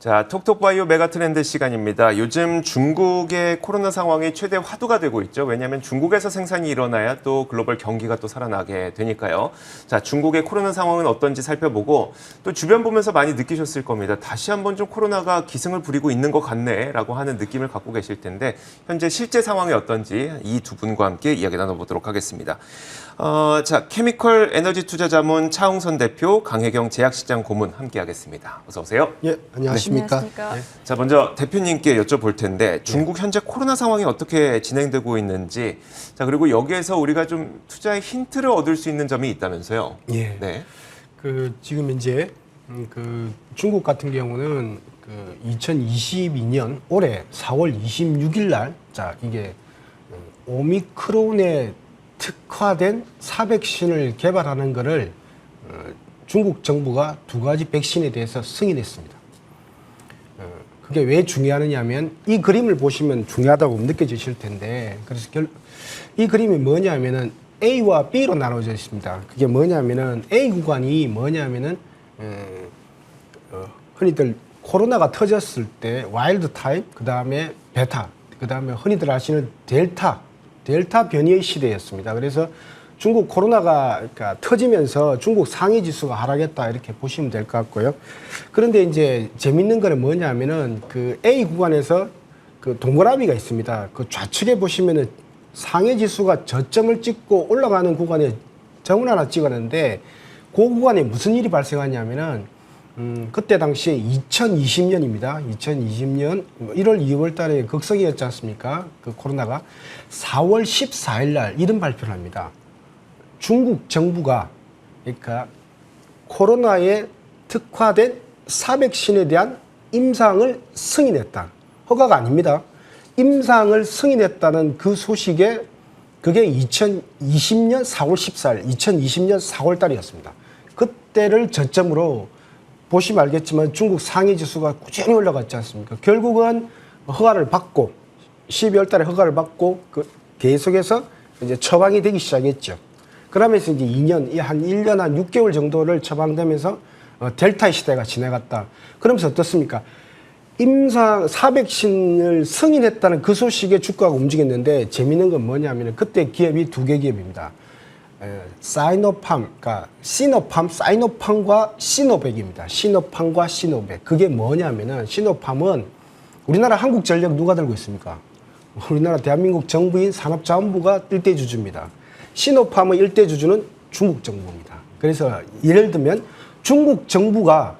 자, 톡톡바이오 메가트렌드 시간입니다. 요즘 중국의 코로나 상황이 최대 화두가 되고 있죠. 왜냐하면 중국에서 생산이 일어나야 또 글로벌 경기가 또 살아나게 되니까요. 자, 중국의 코로나 상황은 어떤지 살펴보고 또 주변 보면서 많이 느끼셨을 겁니다. 다시 한번 좀 코로나가 기승을 부리고 있는 것 같네라고 하는 느낌을 갖고 계실 텐데 현재 실제 상황이 어떤지 이 두 분과 함께 이야기 나눠보도록 하겠습니다. 자, 케미컬 에너지 투자 자문 차홍선 대표, 강혜경 제약시장 고문 함께하겠습니다. 어서 오세요. 예, 안녕하십니까. 네. 자, 먼저 대표님께 여쭤볼 텐데 중국 현재 코로나 상황이 어떻게 진행되고 있는지, 자, 그리고 여기에서 우리가 좀 투자의 힌트를 얻을 수 있는 점이 있다면서요. 예. 네. 지금 이제 중국 같은 경우는 2022년 올해 4월 26일 날, 자, 이게 오미크론에 특화된 사백신을 개발하는 것을 중국 정부가 두 가지 백신에 대해서 승인했습니다. 그게 왜 중요하느냐면 이 그림을 보시면 중요하다고 느껴지실 텐데, 그래서 이 그림이 뭐냐면은 A와 B로 나눠져 있습니다. 그게 뭐냐면은 A 구간이 뭐냐면은 흔히들 코로나가 터졌을 때 와일드 타입, 그 다음에 베타, 그 다음에 흔히들 아시는 델타 변이의 시대였습니다. 그래서 중국 코로나가 그러니까 터지면서 중국 상위 지수가 하락했다 이렇게 보시면 될 것 같고요. 그런데 이제 재밌는 거는 뭐냐면은 그 A 구간에서 그 동그라미가 있습니다. 그 좌측에 보시면은 상위 지수가 저점을 찍고 올라가는 구간에 점을 하나 찍었는데 그 구간에 무슨 일이 발생하냐면은 그때 당시에 2020년입니다. 2020년 1월, 2월 달에 극성이었지 않습니까? 그 코로나가 4월 14일 날 이런 발표를 합니다. 중국 정부가 그러니까 코로나에 특화된 사백신에 대한 임상을 승인했다. 허가가 아닙니다. 임상을 승인했다는 그 소식에 그게 2020년 4월 14일, 2020년 4월 달이었습니다. 그때를 저점으로 보시면 알겠지만 중국 상위 지수가 꾸준히 올라갔지 않습니까? 결국은 허가를 받고 12월 달에 허가를 받고 계속해서 이제 처방이 되기 시작했죠. 그러면서 이제 한 1년 한 6개월 정도를 처방되면서 델타의 시대가 지나갔다. 그러면서 어떻습니까? 임상 사백신을 승인했다는 그 소식에 주가가 움직였는데 재미있는 건 뭐냐면 그때 기업이 두 개 기업입니다. 사이노팜, 그러니까 사이노팜과 시노백입니다. 시노팜과 시노백. 그게 뭐냐면은 시노팜은 우리나라 한국전력 누가 들고 있습니까? 우리나라 대한민국 정부인 산업자원부가 일대 주주입니다. 시노팜의 일대 주주는 중국 정부입니다. 그래서 예를 들면 중국 정부가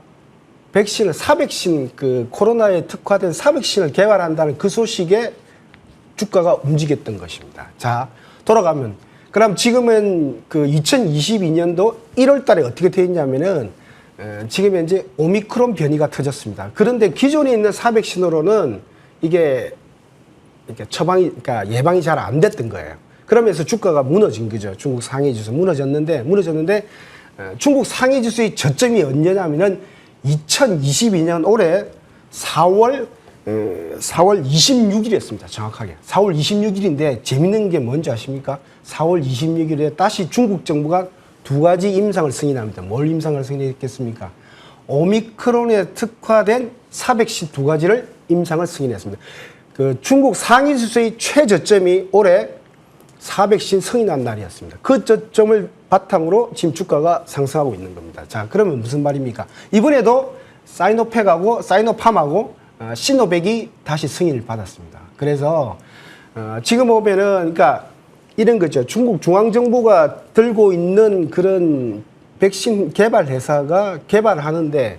백신을 사백신 코로나에 특화된 사백신을 개발한다는 그 소식에 주가가 움직였던 것입니다. 자, 돌아가면 그럼 지금은 2022년도 1월 달에 어떻게 되어 있냐면은 지금 현재 오미크론 변이가 터졌습니다. 그런데 기존에 있는 사백신으로는 이게 그러니까 예방이 잘 안 됐던 거예요. 그러면서 주가가 무너진 거죠. 중국 상해 지수 무너졌는데 중국 상해 지수의 저점이 언제냐면은 2022년 올해 4월 26일이었습니다. 정확하게. 4월 26일인데 재밌는 게 뭔지 아십니까? 4월 26일에 다시 중국 정부가 두 가지 임상을 승인합니다. 뭘 임상을 승인했겠습니까? 오미크론에 특화된 사백신 두 가지를 임상을 승인했습니다. 중국 상위 지수의 최저점이 올해 사백신 승인한 날이었습니다. 그 저점을 바탕으로 지금 주가가 상승하고 있는 겁니다. 자, 그러면 무슨 말입니까? 이번에도 사이노팜하고 시노백이 다시 승인을 받았습니다. 그래서 지금 보면은 그러니까 이런 거죠. 중국 중앙정부가 들고 있는 그런 백신 개발 회사가 개발을 하는데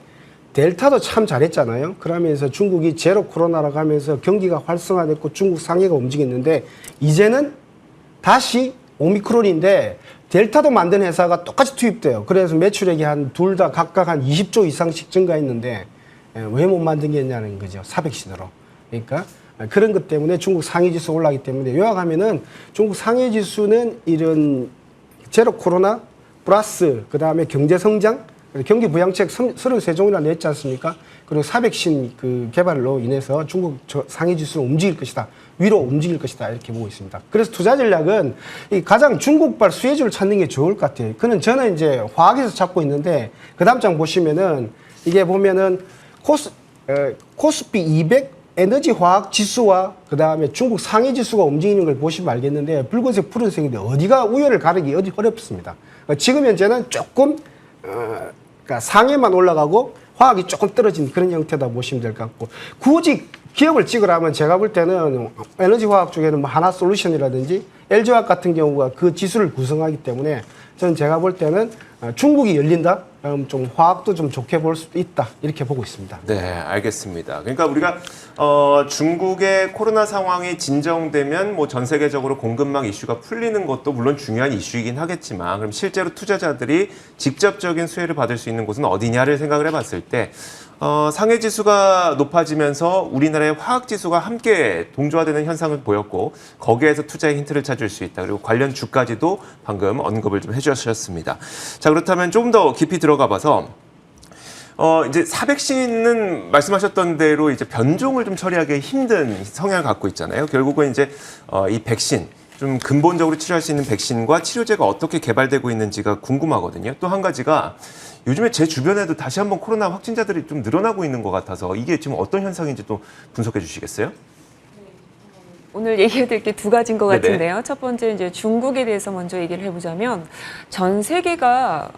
델타도 참 잘했잖아요. 그러면서 중국이 제로 코로나라고 하면서 경기가 활성화됐고 중국 상해가 움직였는데 이제는 다시 오미크론인데 델타도 만든 회사가 똑같이 투입돼요. 그래서 매출액이 둘 다 각각 한 20조 이상씩 증가했는데 왜 못 만든겠냐는 거죠. 사백신으로. 그러니까 그런 것 때문에 중국 상해지수 올라가기 때문에 요약하면은 중국 상해지수는 이런 제로 코로나 플러스 그다음에 경제 성장, 경기 부양책 33종이나 냈지 않습니까? 그리고 사백신 개발로 인해서 중국 상해지수는 움직일 것이다. 위로 움직일 것이다. 이렇게 보고 있습니다. 그래서 투자 전략은 가장 중국발 수혜주를 찾는 게 좋을 것 같아요. 저는 이제 화학에서 찾고 있는데 그 다음 장 보시면은 이게 보면은 코스피 200 에너지 화학 지수와 그다음에 중국 상해 지수가 움직이는 걸 보시면 알겠는데 붉은색 푸른색인데 어디가 우열을 가르기 어디 어렵습니다. 지금 현재는 조금 그러니까 상해만 올라가고 화학이 조금 떨어진 그런 형태다 보시면 될 것 같고 굳이 기업을 찍으라면 제가 볼 때는 에너지 화학 쪽에는 뭐 하나솔루션이라든지 LG화학 같은 경우가 그 지수를 구성하기 때문에 저는 제가 볼 때는 중국이 열린다? 그럼 좀 화학도 좀 좋게 볼 수도 있다. 이렇게 보고 있습니다. 네, 알겠습니다. 그러니까 우리가 중국의 코로나 상황이 진정되면 뭐 전 세계적으로 공급망 이슈가 풀리는 것도 물론 중요한 이슈이긴 하겠지만 그럼 실제로 투자자들이 직접적인 수혜를 받을 수 있는 곳은 어디냐를 생각을 해봤을 때 상해 지수가 높아지면서 우리나라의 화학 지수가 함께 동조화되는 현상을 보였고 거기에서 투자의 힌트를 찾을 수 있다. 그리고 관련 주까지도 방금 언급을 좀 해주셨습니다. 자, 그렇다면 좀 더 깊이 들어가 봐서 이제 사백신은 말씀하셨던 대로 이제 변종을 좀 처리하기 힘든 성향을 갖고 있잖아요. 결국은 이제 이 백신 좀 근본적으로 치료할 수 있는 백신과 치료제가 어떻게 개발되고 있는지가 궁금하거든요. 또 한 가지가 요즘에 제 주변에도 다시 한번 코로나 확진자들이 좀 늘어나고 있는 것 같아서 이게 지금 어떤 현상인지 또 분석해 주시겠어요? 오늘 얘기해 드릴 게 두 가지인 것 네네. 같은데요. 첫 번째 이제 중국에 대해서 먼저 얘기를 해보자면 전 세계가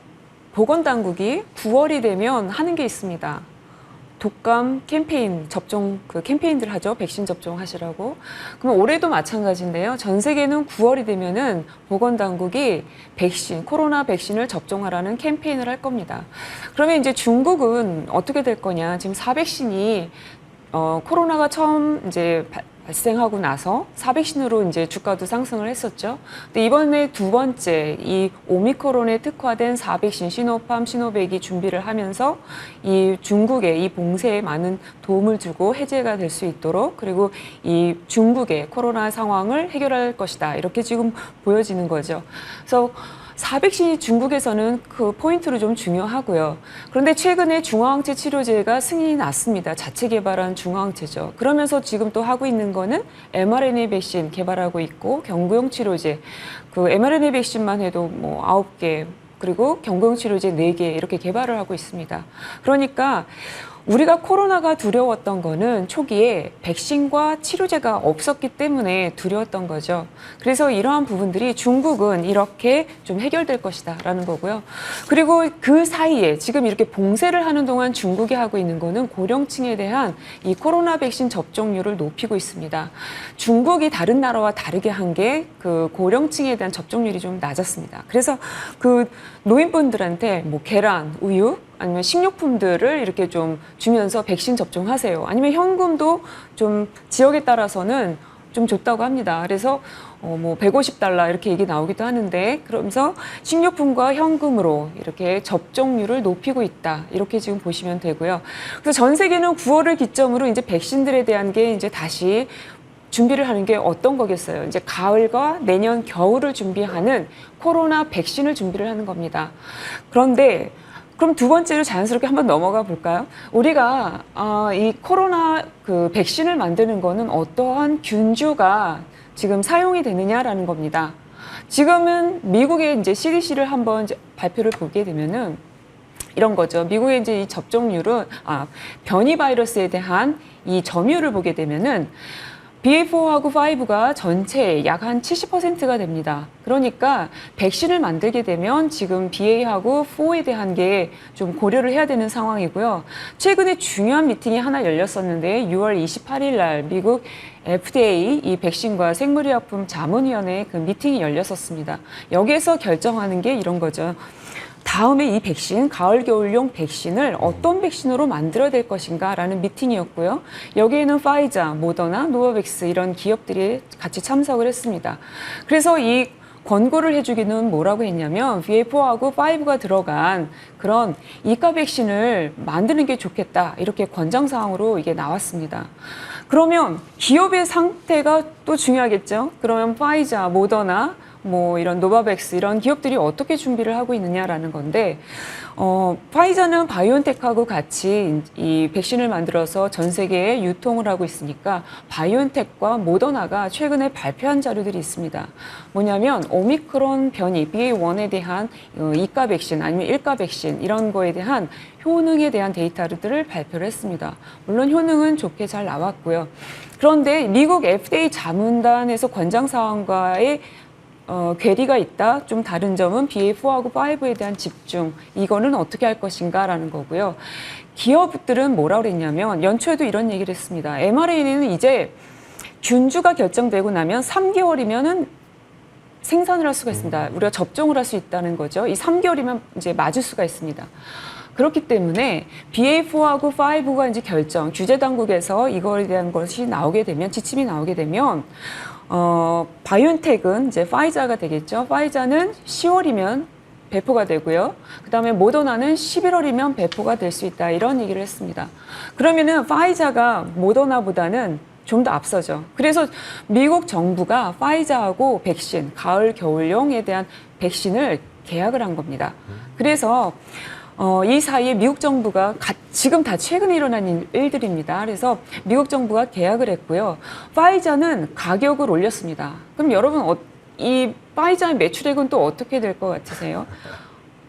보건당국이 9월이 되면 하는 게 있습니다. 독감 캠페인 접종 그 캠페인들 하죠. 백신 접종하시라고. 그러면 올해도 마찬가지인데요. 전 세계는 9월이 되면은 보건당국이 백신 코로나 백신을 접종하라는 캠페인을 할 겁니다. 그러면 이제 중국은 어떻게 될 거냐? 지금 4백신이 코로나가 처음 이제 발생하고 나서 4백신으로 이제 주가도 상승을 했었죠. 근데 이번에 두 번째 이 오미크론에 특화된 4백신 시노팜, 시노백이 준비를 하면서 이 중국의 이 봉쇄에 많은 도움을 주고 해제가 될 수 있도록 그리고 이 중국의 코로나 상황을 해결할 것이다. 이렇게 지금 보여지는 거죠. 그래서 4백신이 중국에서는 그 포인트로 좀 중요하고요. 그런데 최근에 중화항체 치료제가 승인이 났습니다. 자체 개발한 중화항체죠. 그러면서 지금 또 하고 있는 거는 mRNA 백신 개발하고 있고 경구용 치료제. 그 mRNA 백신만 해도 뭐 9개 그리고 경구용 치료제 4개 이렇게 개발을 하고 있습니다. 그러니까 우리가 코로나가 두려웠던 거는 초기에 백신과 치료제가 없었기 때문에 두려웠던 거죠. 그래서 이러한 부분들이 중국은 이렇게 좀 해결될 것이다라는 거고요. 그리고 그 사이에 지금 이렇게 봉쇄를 하는 동안 중국이 하고 있는 거는 고령층에 대한 이 코로나 백신 접종률을 높이고 있습니다. 중국이 다른 나라와 다르게 한 게 그 고령층에 대한 접종률이 좀 낮았습니다. 그래서 그 노인분들한테 뭐 계란, 우유 아니면 식료품들을 이렇게 좀 주면서 백신 접종하세요. 아니면 현금도 좀 지역에 따라서는 좀 줬다고 합니다. 그래서 뭐 $150 이렇게 얘기 나오기도 하는데 그러면서 식료품과 현금으로 이렇게 접종률을 높이고 있다. 이렇게 지금 보시면 되고요. 그래서 전 세계는 9월을 기점으로 이제 백신들에 대한 게 이제 다시 준비를 하는 게 어떤 거겠어요? 이제 가을과 내년 겨울을 준비하는 코로나 백신을 준비를 하는 겁니다. 그런데 그럼 두 번째로 자연스럽게 한번 넘어가 볼까요? 우리가 이 코로나 그 백신을 만드는 거는 어떠한 균주가 지금 사용이 되느냐라는 겁니다. 지금은 미국의 이제 CDC를 한번 이제 발표를 보게 되면은 이런 거죠. 미국의 이제 이 접종률은 변이 바이러스에 대한 이 점유율을 보게 되면은 BA4하고 5가 전체의 약 한 70%가 됩니다. 그러니까 백신을 만들게 되면 지금 BA하고 4에 대한 게 좀 고려를 해야 되는 상황이고요. 최근에 중요한 미팅이 하나 열렸었는데 6월 28일 날 미국 FDA 이 백신과 생물의약품 자문위원회 그 미팅이 열렸었습니다. 여기에서 결정하는 게 이런 거죠. 다음에 이 백신, 가을, 겨울용 백신을 어떤 백신으로 만들어야 될 것인가라는 미팅이었고요. 여기에는 파이자, 모더나, 노바백스 이런 기업들이 같이 참석을 했습니다. 그래서 이 권고를 해주기는 뭐라고 했냐면 BA4하고 5가 들어간 그런 이가 백신을 만드는 게 좋겠다. 이렇게 권장사항으로 이게 나왔습니다. 그러면 기업의 상태가 또 중요하겠죠. 그러면 파이자, 모더나, 뭐 이런 노바백스 이런 기업들이 어떻게 준비를 하고 있느냐라는 건데 파이자는 바이오엔텍하고 같이 이 백신을 만들어서 전 세계에 유통을 하고 있으니까 바이오엔텍과 모더나가 최근에 발표한 자료들이 있습니다. 뭐냐면 오미크론 변이 BA.1에 대한 2가 백신 아니면 1가 백신 이런 거에 대한 효능에 대한 데이터들을 발표를 했습니다. 물론 효능은 좋게 잘 나왔고요. 그런데 미국 FDA 자문단에서 권장 사항과의 괴리가 있다. 좀 다른 점은 BA4하고 5에 대한 집중. 이거는 어떻게 할 것인가라는 거고요. 기업들은 뭐라 그랬냐면 연초에도 이런 얘기를 했습니다. mRNA는 이제 균주가 결정되고 나면 3개월이면은 생산을 할 수가 있습니다. 우리가 접종을 할 수 있다는 거죠. 이 3개월이면 이제 맞을 수가 있습니다. 그렇기 때문에 BA4하고 5가 이제 규제 당국에서 이거에 대한 것이 나오게 되면, 지침이 나오게 되면, 바이오엔텍은 이제 파이자가 되겠죠. 파이자는 10월이면 배포가 되고요. 그 다음에 모더나는 11월이면 배포가 될 수 있다. 이런 얘기를 했습니다. 그러면은 파이자가 모더나보다는 좀 더 앞서죠. 그래서 미국 정부가 파이자하고 백신, 가을, 겨울용에 대한 백신을 계약을 한 겁니다. 그래서 이 사이에 미국 정부가 지금 다 최근에 일어난 일들입니다. 그래서 미국 정부가 계약을 했고요. 파이자는 가격을 올렸습니다. 그럼 여러분 이 파이자의 매출액은 또 어떻게 될 것 같으세요?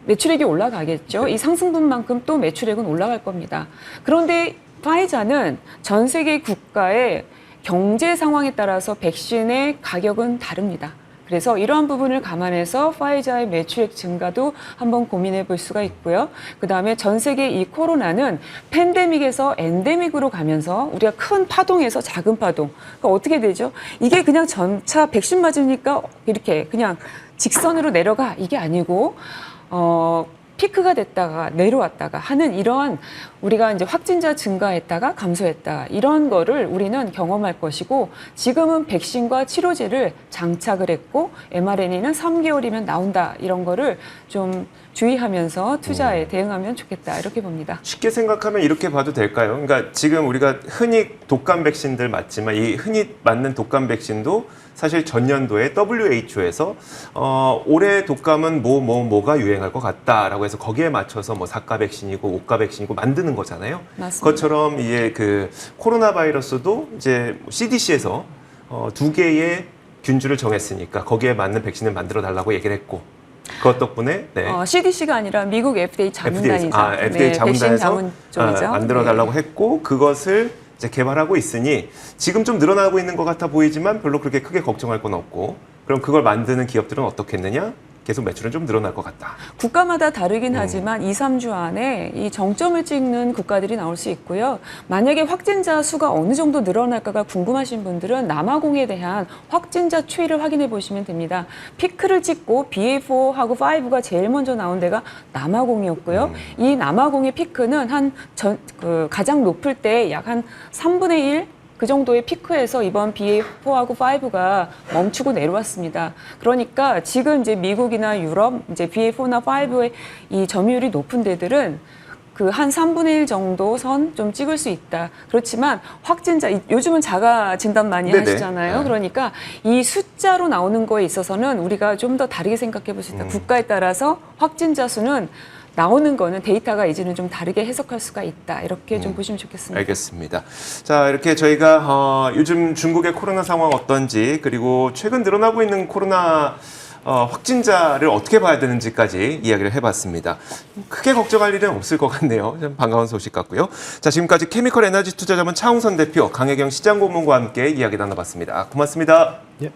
매출액이 올라가겠죠. 이 상승분만큼 또 매출액은 올라갈 겁니다. 그런데 파이자는 전 세계 국가의 경제 상황에 따라서 백신의 가격은 다릅니다. 그래서 이러한 부분을 감안해서 파이자의 매출액 증가도 한번 고민해 볼 수가 있고요. 그다음에 전 세계 이 코로나는 팬데믹에서 엔데믹으로 가면서 우리가 큰 파동에서 작은 파동. 그러니까 어떻게 되죠? 이게 그냥 전차 백신 맞으니까 이렇게 그냥 직선으로 내려가 이게 아니고 피크가 됐다가 내려왔다가 하는 이러한 우리가 이제 확진자 증가했다가 감소했다 이런 거를 우리는 경험할 것이고 지금은 백신과 치료제를 장착을 했고 mRNA는 3개월이면 나온다 이런 거를 좀 주의하면서 투자에 대응하면 좋겠다 이렇게 봅니다. 쉽게 생각하면 이렇게 봐도 될까요? 그러니까 지금 우리가 흔히 독감 백신들 맞지만 이 흔히 맞는 독감 백신도 사실 전년도에 WHO에서 올해 독감은 뭐가 유행할 것 같다라고 해서 거기에 맞춰서 뭐 4가 백신이고 5가 백신이고 만드는 거잖아요. 맞습니다. 그것처럼 이제 그 코로나 바이러스도 이제 CDC에서 2개의 균주를 정했으니까 거기에 맞는 백신을 만들어 달라고 얘기를 했고 그것 덕분에 네. CDC가 아니라 미국 FDA 자문단이죠. FDA 자문단에서 백신 자문 쪽이죠. 만들어 달라고 했고 그것을 이제 개발하고 있으니 지금 좀 늘어나고 있는 것 같아 보이지만 별로 그렇게 크게 걱정할 건 없고 그럼 그걸 만드는 기업들은 어떻겠느냐? 계속 매출은 좀 늘어날 것 같다. 국가마다 다르긴 하지만 2, 3주 안에 이 정점을 찍는 국가들이 나올 수 있고요. 만약에 확진자 수가 어느 정도 늘어날까가 궁금하신 분들은 남아공에 대한 확진자 추이를 확인해 보시면 됩니다. 피크를 찍고 BA4하고 5가 제일 먼저 나온 데가 남아공이었고요. 이 남아공의 피크는 가장 높을 때 약 한 3분의 1 그 정도의 피크에서 이번 BA4하고 5가 멈추고 내려왔습니다. 그러니까 지금 이제 미국이나 유럽, 이제 BA4나 5의 이 점유율이 높은 데들은 그 한 3분의 1 정도 선 좀 찍을 수 있다. 그렇지만 확진자, 요즘은 자가 진단 많이 네네. 하시잖아요. 그러니까 이 숫자로 나오는 거에 있어서는 우리가 좀 더 다르게 생각해 볼 수 있다. 국가에 따라서 확진자 수는 나오는 거는 데이터가 이제는 좀 다르게 해석할 수가 있다. 이렇게 좀 보시면 좋겠습니다. 알겠습니다. 자, 이렇게 저희가 요즘 중국의 코로나 상황 어떤지 그리고 최근 늘어나고 있는 코로나 확진자를 어떻게 봐야 되는지까지 이야기를 해봤습니다. 크게 걱정할 일은 없을 것 같네요. 좀 반가운 소식 같고요. 자, 지금까지 케미컬 에너지 투자자문 차홍선 대표, 강혜경 시장고문과 함께 이야기 나눠봤습니다. 고맙습니다. 예.